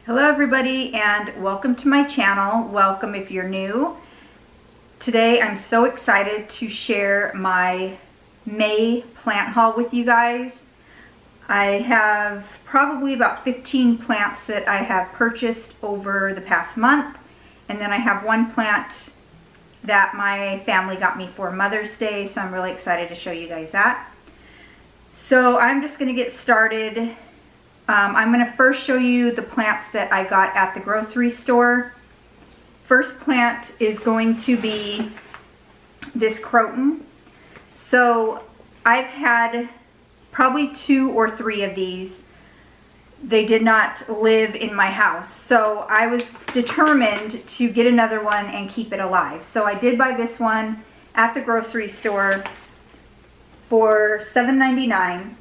Hello everybody and welcome to my channel. Welcome if you're new. Today I'm so excited to share my May plant haul with you guys. I have probably about 15 plants that I have purchased over the past month, and then I have one plant that my family got me for Mother's Day, so I'm really excited to show you guys that. So I'm just going to get started. I'm going to first show you the plants that I got at the grocery store. First plant is going to be this Croton. So I've had probably 2 or 3 of these. They did not live in my house. So I was determined to get another one and keep it alive. So I did buy this one at the grocery store for $7.99.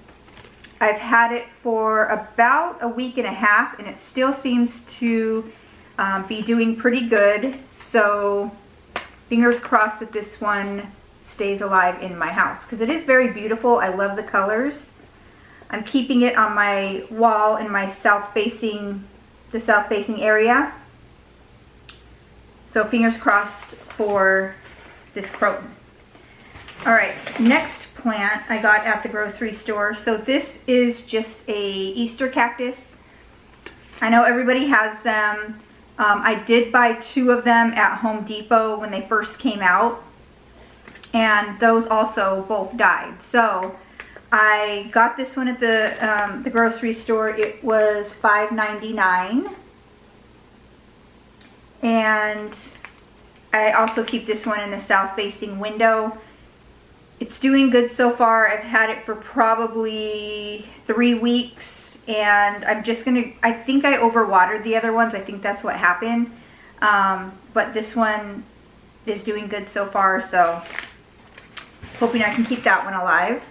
I've had it for about a week and a half and it still seems to be doing pretty good. So fingers crossed that this one stays alive in my house because it is very beautiful. I love the colors. I'm keeping it on my wall in my south facing area. So fingers crossed for this Croton. Alright, next plant I got at the grocery store. So this is just a Easter cactus. I know everybody has them. I did buy 2 of them at Home Depot when they first came out, and those also both died. So I got this one at the grocery store. It was $5.99, and I also keep this one in the south facing window. It's doing good so far. I've had it for probably 3 weeks, and I'm just gonna, I think I overwatered the other ones. I think that's what happened. But this one is doing good so far, so hoping I can keep that one alive.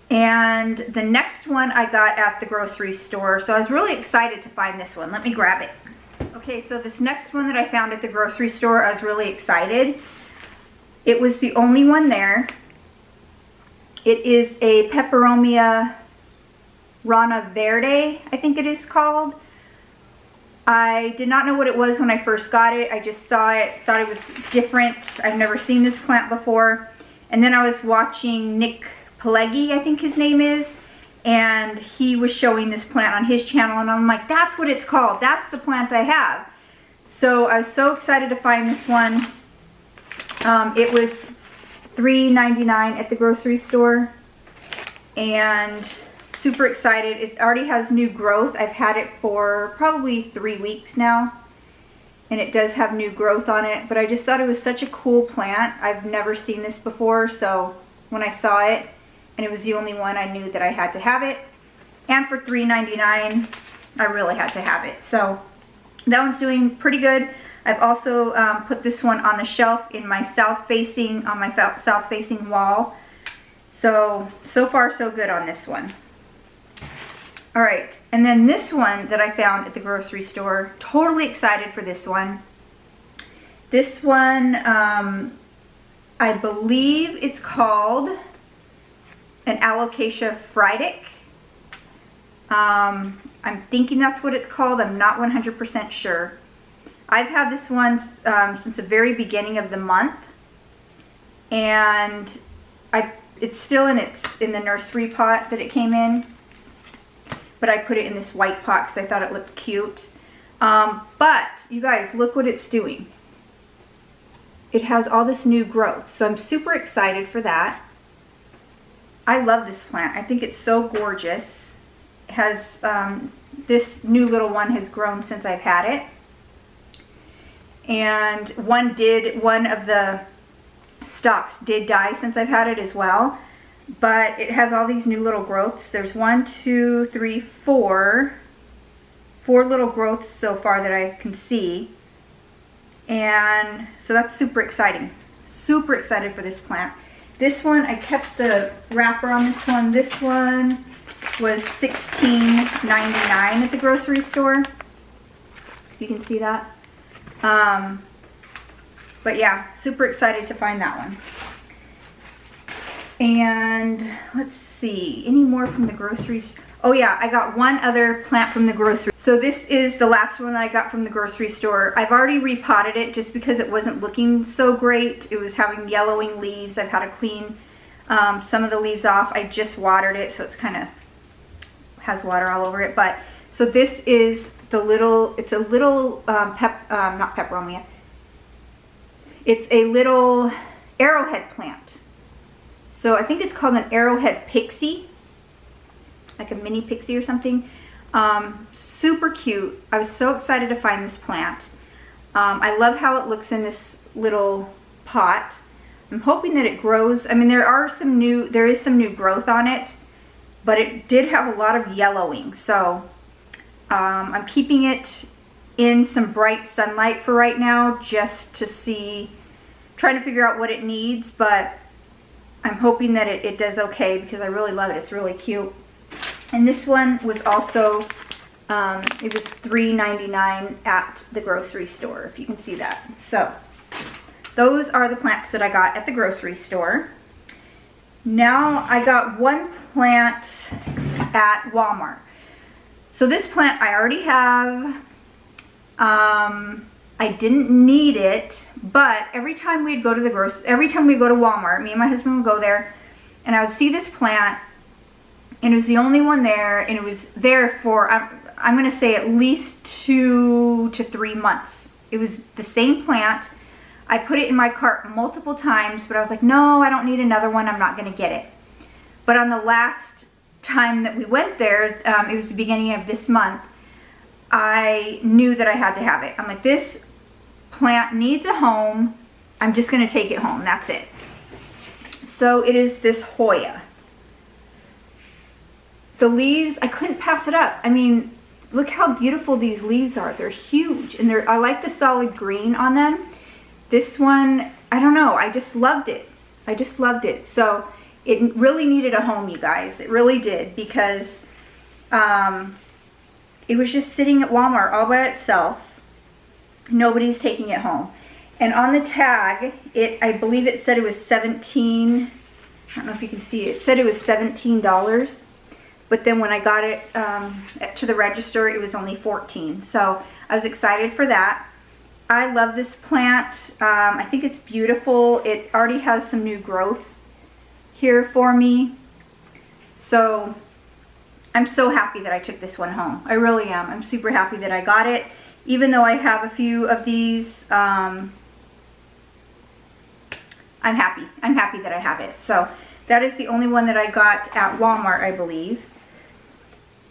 And the next one I got at the grocery store, so I was really excited to find this one. Let me grab it. Okay, so this next one that I found at the grocery store, I was really excited. It was the only one there. It is a Peperomia rana verde, I think it is called. I did not know what it was when I first got it. I just saw it, thought it was different. I've never seen this plant before. And then I was watching Nick Pelegi, I think his name is, and he was showing this plant on his channel, and I'm like, that's what it's called. That's the plant I have. So I was so excited to find this one. It was $3.99 at the grocery store, and super excited. It already has new growth. I've had it for probably 3 weeks now, and it does have new growth on it, but I just thought it was such a cool plant. I've never seen this before, so when I saw it and it was the only one, I knew that I had to have it, and for $3.99 I really had to have it. So that one's doing pretty good. I've also put this one on the shelf in my south facing wall. So far so good on this one. All right, and then this one that I found at the grocery store, totally excited for this one. This one, I believe it's called an Alocasia frydek. I'm thinking that's what it's called. I'm not 100% sure. I've had this one since the very beginning of the month, and it's still in the nursery pot that it came in, but I put it in this white pot because I thought it looked cute. But you guys, look what it's doing. It has all this new growth, so I'm super excited for that. I love this plant. I think it's so gorgeous. It has this new little one has grown since I've had it. And one of the stalks did die since I've had it as well, but it has all these new little growths. There's 1, 2, 3, 4 little growths so far that I can see, and so that's super exciting. Super excited for this plant. This one, I kept the wrapper on this one. This one was $16.99 at the grocery store. You can see that. But yeah, super excited to find that one. And let's see, any more from the groceries? Oh yeah, I got one other plant from the grocery. So this is the last one I got from the grocery store. I've already repotted it just because it wasn't looking so great. It was having yellowing leaves. I've had to clean some of the leaves off. I just watered it, so it's kind of has water all over it. But so this is the little, it's a little not peperomia. It's a little arrowhead plant. So I think it's called an arrowhead pixie, like a mini pixie or something. Super cute. I was so excited to find this plant. I love how it looks in this little pot. I'm hoping that it grows. I mean, there is some new growth on it, but it did have a lot of yellowing. So I'm keeping it in some bright sunlight for right now, just to see, trying to figure out what it needs, but I'm hoping that it does okay because I really love it. It's really cute. And this one was also, it was $3.99 at the grocery store, if you can see that. So those are the plants that I got at the grocery store. Now I got one plant at Walmart. So this plant I already have. I didn't need it, but every time we'd go to Walmart, me and my husband would go there, and I would see this plant, and it was the only one there, and it was there for, I'm going to say at least 2 to 3 months. It was the same plant. I put it in my cart multiple times, but I was like, no, I don't need another one. I'm not going to get it. But on the last time that we went there, it was the beginning of this month, I knew that I had to have it. I'm like, this plant needs a home. I'm just going to take it home. That's it. So it is this Joya. The leaves, I couldn't pass it up. I mean, look how beautiful these leaves are. They're huge, and I like the solid green on them. This one, I don't know, I just loved it. I just loved it. So it really needed a home, you guys. It really did, because it was just sitting at Walmart all by itself. Nobody's taking it home. And on the tag, I believe it said it was $17. I don't know if you can see it. It said it was $17. But then when I got it to the register, it was only $14. So I was excited for that. I love this plant. I think it's beautiful. It already has some new growth here for me. So I'm so happy that I took this one home. I really am. I'm super happy that I got it. Even though I have a few of these, I'm happy. I'm happy that I have it. So that is the only one that I got at Walmart, I believe.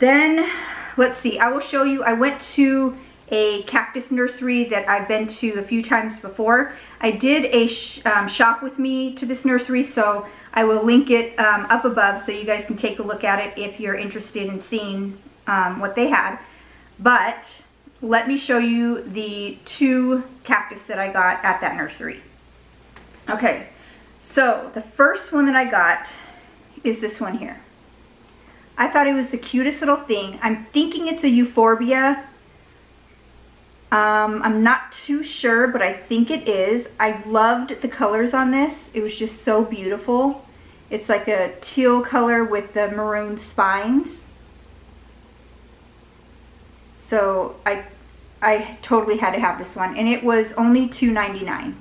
Then, let's see. I will show you. I went to a cactus nursery that I've been to a few times before. I did a shop with me to this nursery, so I will link it up above so you guys can take a look at it if you're interested in seeing what they had. But let me show you the 2 cactus that I got at that nursery. Okay, so the first one that I got is this one here. I thought it was the cutest little thing. I'm thinking it's a Euphorbia. I'm not too sure, but I think it is. I loved the colors on this. It was just so beautiful. It's like a teal color with the maroon spines. So I totally had to have this one, and it was only $2.99.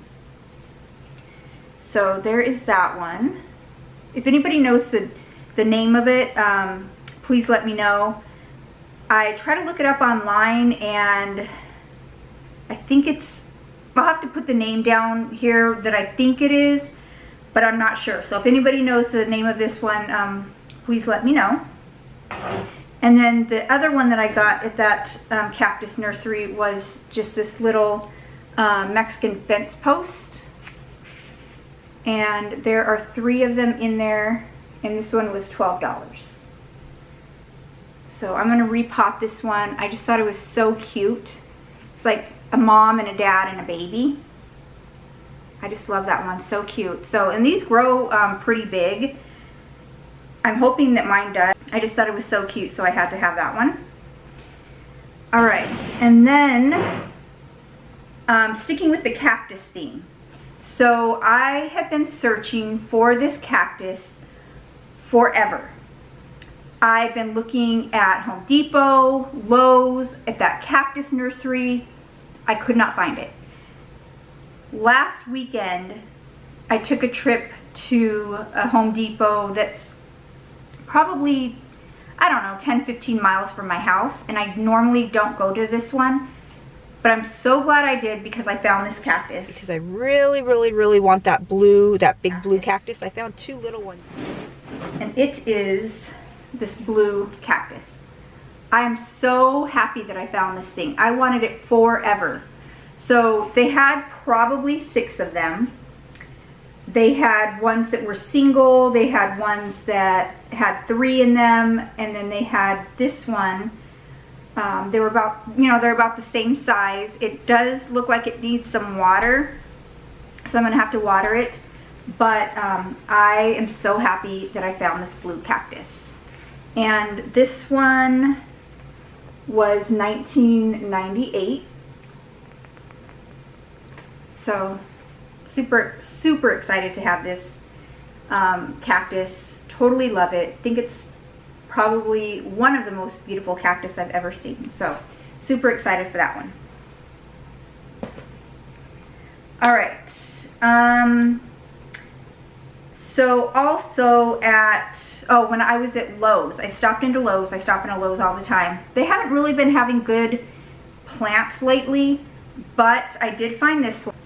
So there is that one. If anybody knows the name of it, please let me know. I try to look it up online, and I think I'll have to put the name down here that I think it is, but I'm not sure. So if anybody knows the name of this one, please let me know. And then the other one that I got at that cactus nursery was just this little Mexican fence post. And there are 3 of them in there, and this one was $12. So I'm going to repot this one. I just thought it was so cute. It's like a mom and a dad and a baby. I just love that one. So cute. So, and these grow pretty big. I'm hoping that mine does. I just thought it was so cute, so I had to have that one. All right, and then sticking with the cactus theme. So I have been searching for this cactus forever. I've been looking at Home Depot, Lowe's, at that cactus nursery. I could not find it. Last weekend, I took a trip to a Home Depot that's probably, I don't know, 10-15 miles from my house, and I normally don't go to this one, but I'm so glad I did because I found this cactus. Because I really, really, really want that blue, that big blue cactus. I found 2 little ones. And it is this blue cactus. I am so happy that I found this thing. I wanted it forever. So they had probably 6 of them. They had ones that were single, they had ones that had 3 in them, and then they had this one. They were about, they're about the same size. It does look like it needs some water, so I'm gonna have to water it. But I am so happy that I found this blue cactus. And this one was $19.98. So super, super excited to have this cactus. Totally love it. Think it's probably one of the most beautiful cactus I've ever seen. So super excited for that one. All right. So also when I was at Lowe's, I stopped into Lowe's. I stop into Lowe's all the time. They haven't really been having good plants lately, but I did find this one.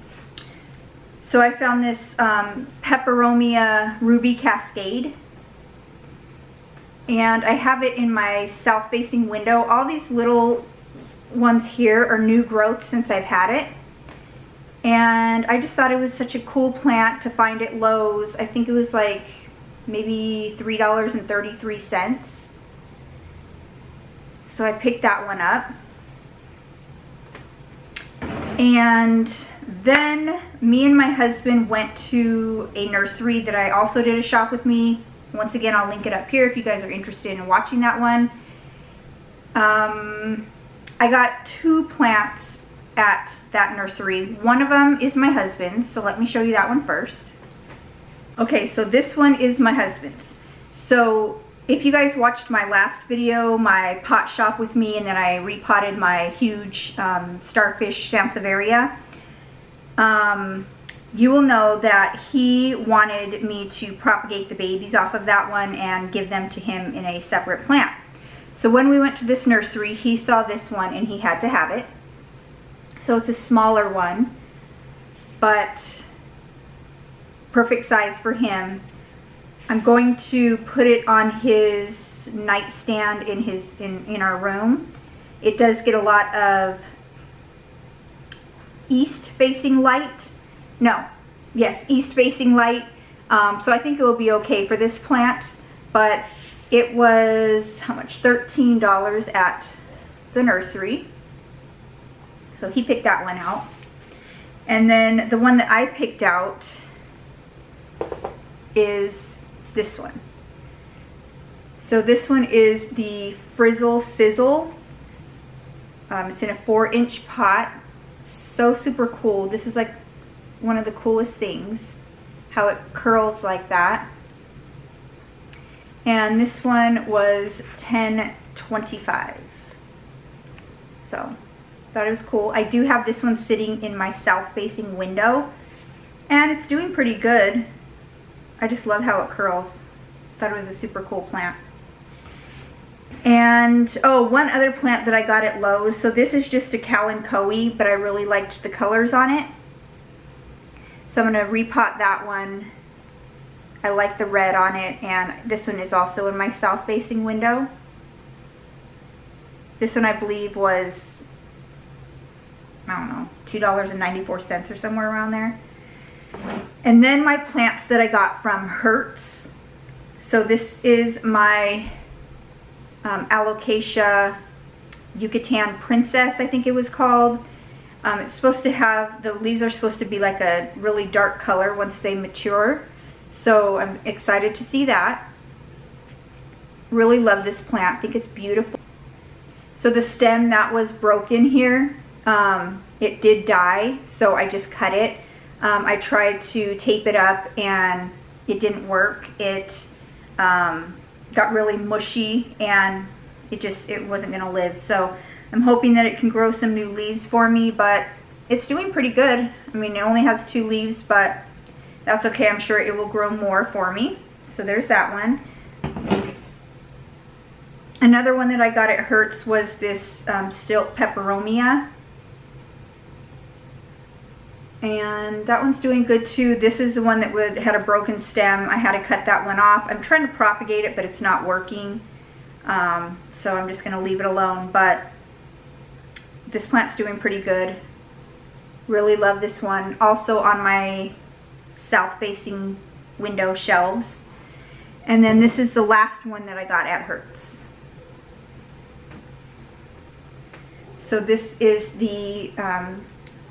So I found this Peperomia Ruby Cascade, and I have it in my south-facing window. All these little ones here are new growth since I've had it, and I just thought it was such a cool plant to find at Lowe's. I think it was like maybe $3.33. So I picked that one up. And then me and my husband went to a nursery that I also did a shop with me. Once again, I'll link it up here if you guys are interested in watching that one. I got 2 plants at that nursery. One of them is my husband's, so let me show you that one first. Okay, so this one is my husband's. So if you guys watched my last video, my pot shop with me, and then I repotted my huge starfish Sansevieria, you will know that he wanted me to propagate the babies off of that one and give them to him in a separate plant. So when we went to this nursery, he saw this one and he had to have it. So it's a smaller one, but perfect size for him. I'm going to put it on his nightstand in our room. It does get a lot of east-facing light. East-facing light. So I think it will be okay for this plant. But it was, how much? $13 at the nursery. So he picked that one out. And then the one that I picked out is this one. So this one is the Frizzle Sizzle. It's in a 4-inch pot. So super cool. This is like one of the coolest things, how it curls like that. And this one was $10.25. So thought it was cool. I do have this one sitting in my south-facing window, and it's doing pretty good. I just love how it curls. Thought it was a super cool plant. And oh, one other plant that I got at Lowe's. So this is just a Caladium, but I really liked the colors on it. So I'm going to repot that one. I like the red on it, and this one is also in my south-facing window. This one I believe was, I don't know, $2.94 or somewhere around there. And then my plants that I got from Hertz. So this is my Alocasia Yucatan Princess, I think it was called. It's supposed to have, the leaves are supposed to be like a really dark color once they mature. So I'm excited to see that. Really love this plant. I think it's beautiful. So the stem that was broken here, it did die, so I just cut it. I tried to tape it up and it didn't work. The got really mushy and it wasn't gonna live. So I'm hoping that it can grow some new leaves for me, but it's doing pretty good. I mean, it only has 2 leaves, but that's okay. I'm sure it will grow more for me. So there's that one. Another one that I got at Hertz was this stilt Peperomia. And that one's doing good too. This is the one that had a broken stem. I had to cut that one off. I'm trying to propagate it, but it's not working. So I'm just going to leave it alone. But this plant's doing pretty good. Really love this one. Also on my south-facing window shelves. And then this is the last one that I got at Hertz. So this is the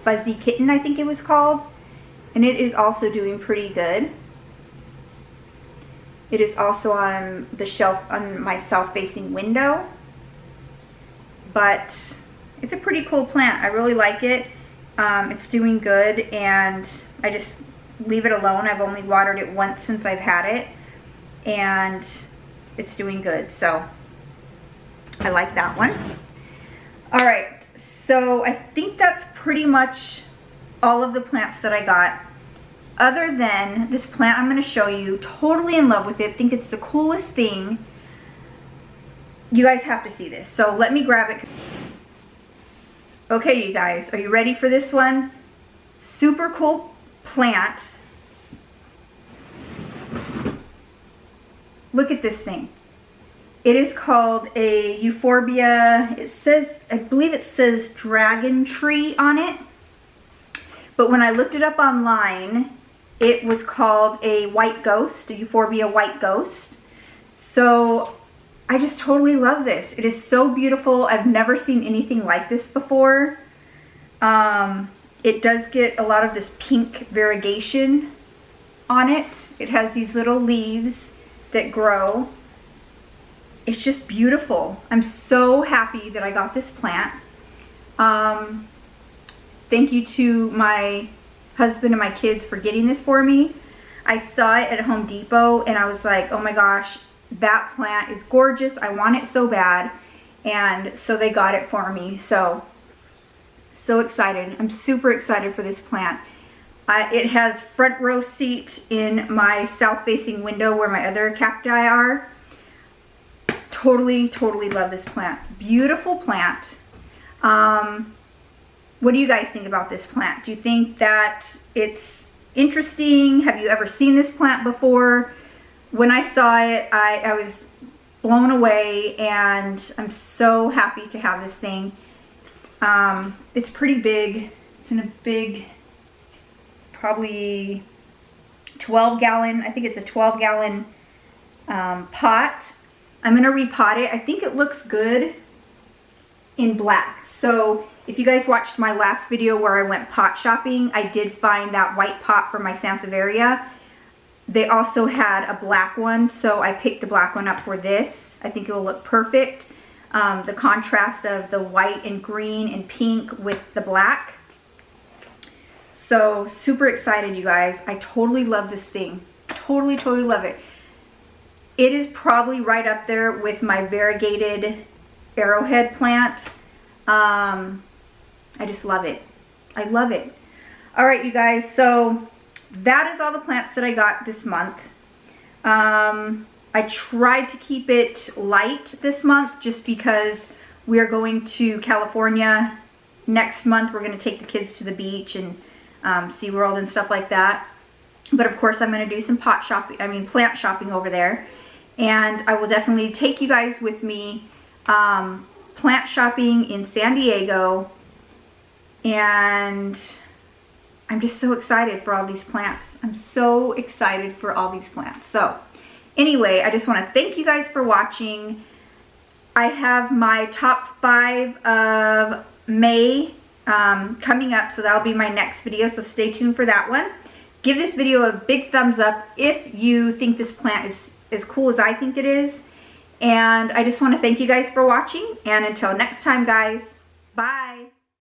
Fuzzy Kitten, I think it was called. And it is also doing pretty good. It is also on the shelf on my south-facing window. But it's a pretty cool plant. I really like it. It's doing good, and I just leave it alone. I've only watered it once since I've had it, and it's doing good. So I like that one. All right, so I think that's pretty much all of the plants that I got. Other than this plant I'm going to show you, totally in love with it, think it's the coolest thing. You guys have to see this, so let me grab it. Okay, you guys, are you ready for this one? Super cool plant. Look at this thing. It is called a Euphorbia. It says, I believe it says dragon tree on it. But when I looked it up online, it was called a white ghost, a Euphorbia white ghost. So I just totally love this. It is so beautiful. I've never seen anything like this before. It does get a lot of this pink variegation on it. It has these little leaves that grow. It's just beautiful. I'm so happy that I got this plant. Thank you to my husband and my kids for getting this for me. I saw it at Home Depot and I was like, oh my gosh, that plant is gorgeous. I want it so bad. And so they got it for me. So excited. I'm super excited for this plant. It has front row seat in my south facing window where my other cacti are. Totally love this plant. Beautiful plant. What do you guys think about this plant? Do you think that it's interesting? Have you ever seen this plant before? When I saw it, I was blown away, and I'm so happy to have this thing. It's pretty big. It's in a big, probably 12-gallon, I think it's a 12-gallon pot. I'm going to repot it. I think it looks good in black. So if you guys watched my last video where I went pot shopping, I did find that white pot for my Sansevieria. They also had a black one, so I picked the black one up for this. I think it will look perfect. The contrast of the white and green and pink with the black. So super excited, you guys. I totally love this thing. Totally love it. It is probably right up there with my variegated Arrowhead plant. I just love it. I love it. All right, you guys. So that is all the plants that I got this month. I tried to keep it light this month just because we are going to California next month. We're going to take the kids to the beach and SeaWorld and stuff like that. But of course, I'm going to do some plant shopping over there. And I will definitely take you guys with me plant shopping in San Diego. And I'm just so excited for all these plants. I'm so excited for all these plants. So anyway, I just want to thank you guys for watching. I have my top 5 of May coming up, so that'll be my next video, so stay tuned for that one. Give this video a big thumbs up if you think this plant is as cool as I think it is. And I just want to thank you guys for watching, and until next time, guys, bye.